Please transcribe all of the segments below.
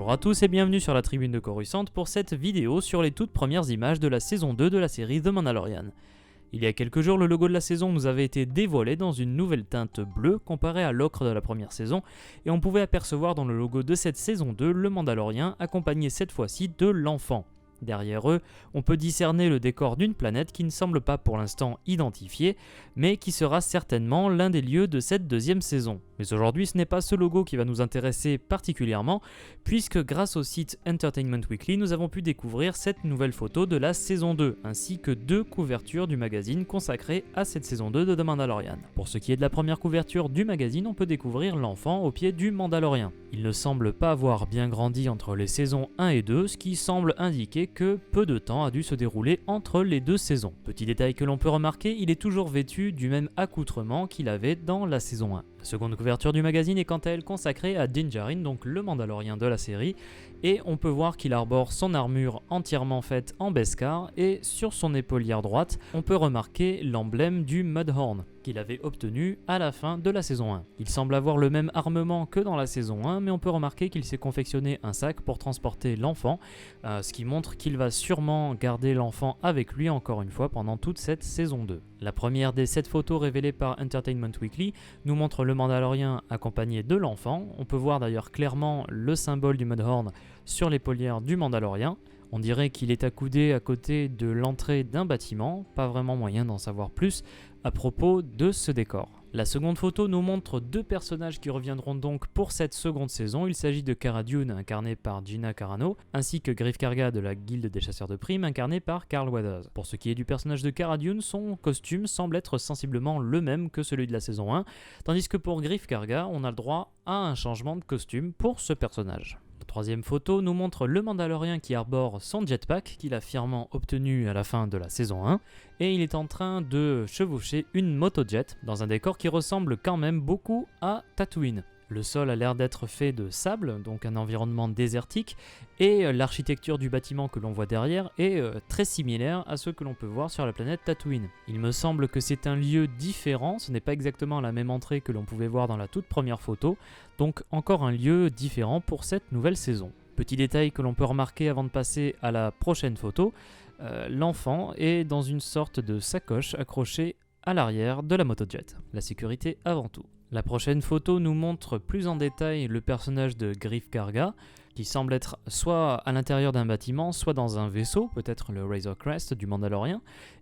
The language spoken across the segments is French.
Bonjour à tous et bienvenue sur la tribune de Coruscant pour cette vidéo sur les toutes premières images de la saison 2 de la série The Mandalorian. Il y a quelques jours, le logo de la saison nous avait été dévoilé dans une nouvelle teinte bleue comparée à l'ocre de la première saison, et on pouvait apercevoir dans le logo de cette saison 2 le Mandalorien accompagné cette fois-ci de l'enfant. Derrière eux, on peut discerner le décor d'une planète qui ne semble pas pour l'instant identifiée, mais qui sera certainement l'un des lieux de cette deuxième saison. Mais aujourd'hui, ce n'est pas ce logo qui va nous intéresser particulièrement, puisque grâce au site Entertainment Weekly, nous avons pu découvrir cette nouvelle photo de la saison 2, ainsi que 2 couvertures du magazine consacrées à cette saison 2 de The Mandalorian. Pour ce qui est de la première couverture du magazine, on peut découvrir l'enfant au pied du Mandalorien. Il ne semble pas avoir bien grandi entre les saisons 1 et 2, ce qui semble indiquer que peu de temps a dû se dérouler entre les deux saisons. Petit détail que l'on peut remarquer, il est toujours vêtu du même accoutrement qu'il avait dans la saison 1. La seconde couverture du magazine est quant à elle consacrée à Din Djarin, donc le Mandalorien de la série, et on peut voir qu'il arbore son armure entièrement faite en Beskar, et sur son épaulière droite, on peut remarquer l'emblème du Mudhorn qu'il avait obtenu à la fin de la saison 1. Il semble avoir le même armement que dans la saison 1, mais on peut remarquer qu'il s'est confectionné un sac pour transporter l'enfant, ce qui montre qu'il va sûrement garder l'enfant avec lui encore une fois pendant toute cette saison 2. La première des 7 photos révélées par Entertainment Weekly nous montre le Mandalorien accompagné de l'enfant. On peut voir d'ailleurs clairement le symbole du Mudhorn sur l'épaulière du Mandalorien. On dirait qu'il est accoudé à côté de l'entrée d'un bâtiment, pas vraiment moyen d'en savoir plus à propos de ce décor. La seconde photo nous montre 2 personnages qui reviendront donc pour cette seconde saison. Il s'agit de Cara Dune, incarné par Gina Carano, ainsi que Greef Karga de la Guilde des Chasseurs de Primes, incarné par Carl Weathers. Pour ce qui est du personnage de Cara Dune, son costume semble être sensiblement le même que celui de la saison 1, tandis que pour Greef Karga, on a le droit à un changement de costume pour ce personnage. La troisième photo nous montre le Mandalorien qui arbore son jetpack qu'il a fièrement obtenu à la fin de la saison 1 et il est en train de chevaucher une motojet dans un décor qui ressemble quand même beaucoup à Tatooine. Le sol a l'air d'être fait de sable, donc un environnement désertique, et l'architecture du bâtiment que l'on voit derrière est très similaire à ce que l'on peut voir sur la planète Tatooine. Il me semble que c'est un lieu différent, ce n'est pas exactement la même entrée que l'on pouvait voir dans la toute première photo, donc encore un lieu différent pour cette nouvelle saison. Petit détail que l'on peut remarquer avant de passer à la prochaine photo, l'enfant est dans une sorte de sacoche accrochée à l'arrière de la motojet. La sécurité avant tout. La prochaine photo nous montre plus en détail le personnage de Greef Karga, qui semble être soit à l'intérieur d'un bâtiment, soit dans un vaisseau, peut-être le Razor Crest du Mandalorien,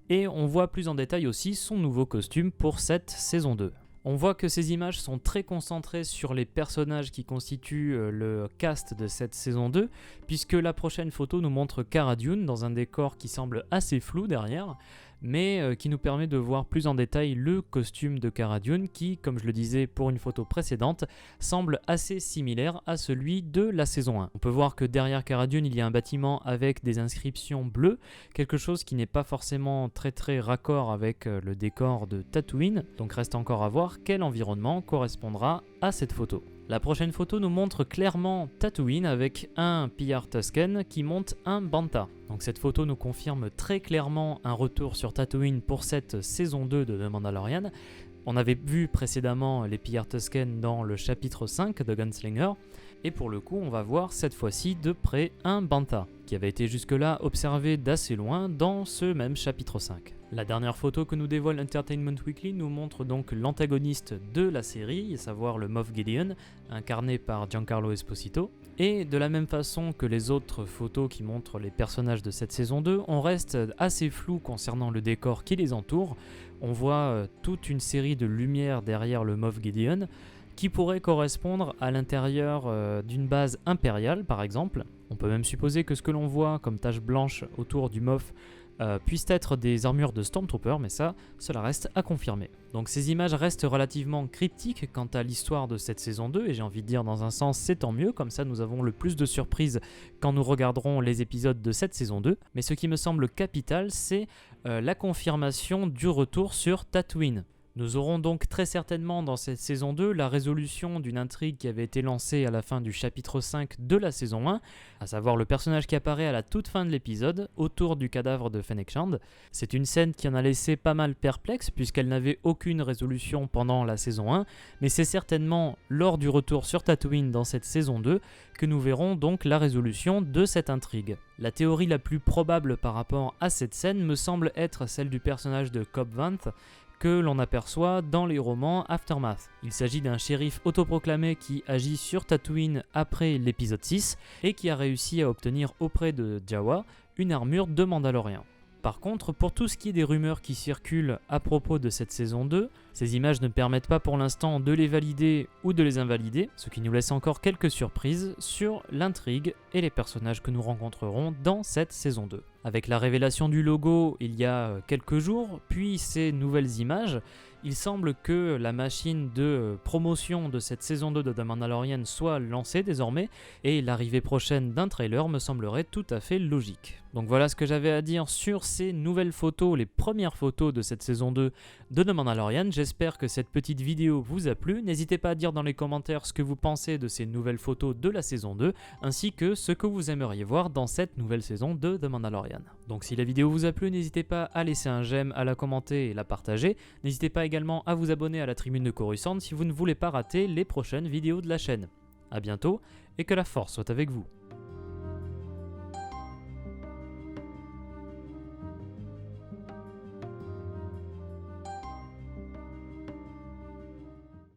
et on voit plus en détail aussi son nouveau costume pour cette saison 2. On voit que ces images sont très concentrées sur les personnages qui constituent le cast de cette saison 2, puisque la prochaine photo nous montre Cara Dune dans un décor qui semble assez flou derrière, mais qui nous permet de voir plus en détail le costume de Cara Dune qui, comme je le disais pour une photo précédente, semble assez similaire à celui de la saison 1. On peut voir que derrière Cara Dune, il y a un bâtiment avec des inscriptions bleues, quelque chose qui n'est pas forcément très raccord avec le décor de Tatooine, donc reste encore à voir quel environnement correspondra à cette photo. La prochaine photo nous montre clairement Tatooine avec un pillard Tusken qui monte un Bantha. Donc cette photo nous confirme très clairement un retour sur Tatooine pour cette saison 2 de The Mandalorian. On avait vu précédemment les pillards Tusken dans le chapitre 5 de Gunslinger, et pour le coup on va voir cette fois-ci de près un Bantha, qui avait été jusque-là observé d'assez loin dans ce même chapitre 5. La dernière photo que nous dévoile Entertainment Weekly nous montre donc l'antagoniste de la série, à savoir le Moff Gideon, incarné par Giancarlo Esposito. Et de la même façon que les autres photos qui montrent les personnages de cette saison 2, on reste assez flou concernant le décor qui les entoure. On voit toute une série de lumières derrière le Moff Gideon, qui pourrait correspondre à l'intérieur d'une base impériale par exemple. On peut même supposer que ce que l'on voit comme taches blanches autour du Moff puissent être des armures de Stormtrooper, mais cela reste à confirmer. Donc ces images restent relativement cryptiques quant à l'histoire de cette saison 2, et j'ai envie de dire dans un sens c'est tant mieux, comme ça nous avons le plus de surprises quand nous regarderons les épisodes de cette saison 2, mais ce qui me semble capital c'est la confirmation du retour sur Tatooine. Nous aurons donc très certainement dans cette saison 2 la résolution d'une intrigue qui avait été lancée à la fin du chapitre 5 de la saison 1, à savoir le personnage qui apparaît à la toute fin de l'épisode, autour du cadavre de Fennec Shand. C'est une scène qui en a laissé pas mal perplexe puisqu'elle n'avait aucune résolution pendant la saison 1, mais c'est certainement lors du retour sur Tatooine dans cette saison 2 que nous verrons donc la résolution de cette intrigue. La théorie la plus probable par rapport à cette scène me semble être celle du personnage de Cobb Vanth, que l'on aperçoit dans les romans Aftermath. Il s'agit d'un shérif autoproclamé qui agit sur Tatooine après l'épisode 6 et qui a réussi à obtenir auprès de Jawa une armure de Mandalorien. Par contre, pour tout ce qui est des rumeurs qui circulent à propos de cette saison 2, ces images ne permettent pas pour l'instant de les valider ou de les invalider, ce qui nous laisse encore quelques surprises sur l'intrigue et les personnages que nous rencontrerons dans cette saison 2. Avec la révélation du logo il y a quelques jours, puis ces nouvelles images, il semble que la machine de promotion de cette saison 2 de The Mandalorian soit lancée désormais, et l'arrivée prochaine d'un trailer me semblerait tout à fait logique. Donc voilà ce que j'avais à dire sur ces nouvelles photos, les premières photos de cette saison 2 de The Mandalorian. J'espère que cette petite vidéo vous a plu. N'hésitez pas à dire dans les commentaires ce que vous pensez de ces nouvelles photos de la saison 2, ainsi que ce que vous aimeriez voir dans cette nouvelle saison de The Mandalorian. Donc si la vidéo vous a plu, n'hésitez pas à laisser un j'aime, à la commenter et la partager. N'hésitez pas également à vous abonner à la tribune de Coruscant si vous ne voulez pas rater les prochaines vidéos de la chaîne. A bientôt et que la force soit avec vous.